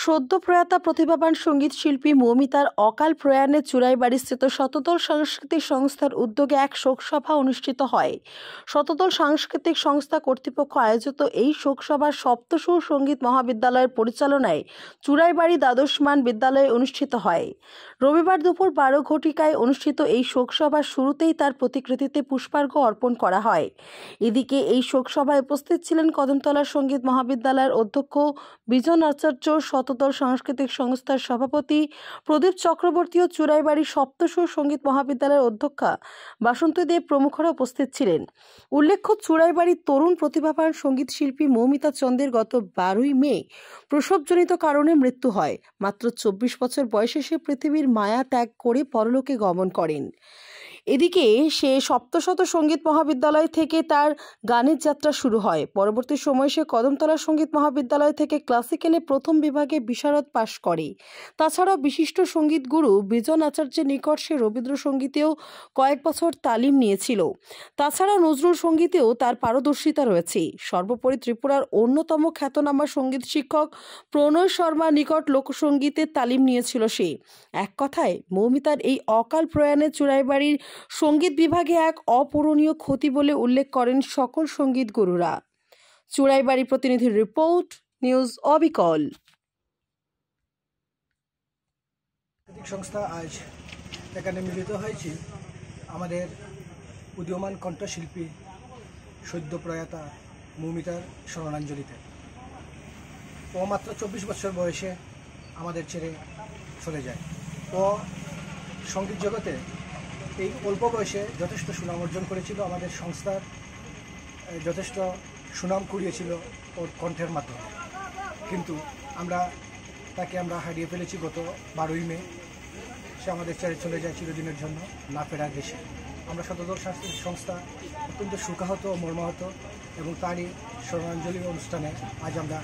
সদ্য প্রয়াতা প্রতিভাবান সঙ্গীত শিল্পী মৌমিতার অকাল প্রয়াণে চুরাইবাড়িস্থিত শতদল সাংস্কৃতিক সংস্থার উদ্যোগে এক শোকসভা অনুষ্ঠিত হয়। শতদল সাংস্কৃতিক সংস্থা কর্তৃপক্ষ আয়োজিত এই শোকসভা সপ্তসুর সঙ্গীত মহাবিদ্যালয়ের পরিচালনায় চুরাইবাড়ি দ্বাদশমান বিদ্যালয়ে অনুষ্ঠিত হয়। রবিবার দুপুর 12 ঘটিকায় অনুষ্ঠিত এই শোকসভার শুরুতেই তার প্রতিকৃতিতে পুষ্পার্ঘ্য অর্পণ করা হয়। এদিকে এই শোকসভায় উপস্থিত ছিলেন কদমতলা সঙ্গীত মহাবিদ্যালয়ের অধ্যক্ষ বিজন আচার্য, শতদল সাংস্কৃতিক সংস্থার সভাপতি প্রদীপ চক্রবর্তী ও চুরাইবাড়ি সপ্তসুর সঙ্গীত মহাবিদ্যালয়ের অধ্যক্ষা বাসন্তী দেব প্রমুখরা উপস্থিত ছিলেন। উল্লেখ্য, চুরাইবাড়ির তরুণ প্রতিভাবান সঙ্গীত শিল্পী মৌমিতা চন্দের গত 12ই মে প্রসবজনিত কারণে মৃত্যু হয়। মাত্র 24 বছর বয়সে সে পৃথিবীর মায়া ত্যাগ করে পরলোকে গমন করেন। এদিকে সে সপ্তশত সঙ্গীত মহাবিদ্যালয় থেকে তার গানের যাত্রা শুরু হয়। পরবর্তী সময়ে সে কদমতলা সঙ্গীত মহাবিদ্যালয় থেকে ক্লাসিক্যালে প্রথম বিভাগে বিশারদ পাশ করে। তাছাড়াও বিশিষ্ট সঙ্গীত গুরু বিজন আচার্যের নিকট সে রবীন্দ্রসঙ্গীতেও কয়েক বছর তালিম নিয়েছিল। তাছাড়াও নজরুল সঙ্গীতেও তার পারদর্শিতা রয়েছে। সর্বোপরি ত্রিপুরার অন্যতম খ্যাতনামা সঙ্গীত শিক্ষক প্রণয় শর্মার নিকট লোকসঙ্গীতের তালিম নিয়েছিল সে। এক কথায় মৌমিতার এই অকাল প্রয়াণে চুরাইবাড়ির সঙ্গীত বিভাগে এক অপূরণীয় ক্ষতি বলে উল্লেখ করেন সকল সঙ্গীত গুরুরা। চুরাইবাড়ি প্রতিনিধির রিপোর্ট, নিউজ অবিকল। সংস্থা আজ এখানে মিলিত হয়েছি আমাদের উদীয়মান কণ্ঠশিল্পী সদ্য প্রয়াতা মৌমিতার স্মরণাঞ্জলিতে। ও মাত্র 24 বছর বয়সে আমাদের ছেড়ে চলে যায়। ও সঙ্গীত জগতে এই অল্প বয়সে যথেষ্ট সুনাম অর্জন করেছিল। আমাদের সংস্থার যথেষ্ট সুনাম কুড়িয়েছিল ওর কণ্ঠের মাধ্যমে। কিন্তু তাকে হারিয়ে ফেলেছি গত 12ই মে। সে আমাদের ছেড়ে চলে যায় চিরদিনের জন্য না ফেরার দেশে। আমরা শতদল সাংস্কৃতিক সংস্থা অত্যন্ত শোকাহত ও মর্মাহত, এবং তারই স্মরণাঞ্জলি অনুষ্ঠানে আজ আমরা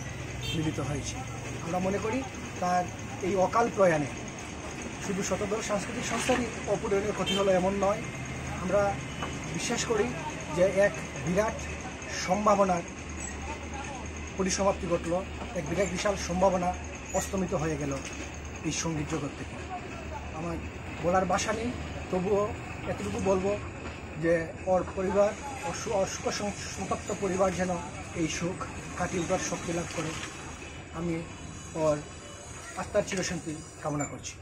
মিলিত হয়েছি। আমরা মনে করি তার এই অকাল প্রয়াণে শুধু শতদল সাংস্কৃতিক সংস্থারই অপূরণীয় ক্ষতি হলো এমন নয়। আমরা বিশ্বাস করি যে এক বিরাট সম্ভাবনার পরিসমাপ্তি ঘটল, এক বিশাল সম্ভাবনা অস্তমিত হয়ে গেল এই সঙ্গীত জগৎ থেকে। আমার বলার ভাষা নেই, তবুও এতটুকু বলবো যে ওর পরিবার, অসুখ সন্তপ্ত পরিবার যেন এই সুখ কাটিয়ে উঠার শক্তি লাভ করে। আমি ওর আত্মার চিরশান্তি কামনা করছি।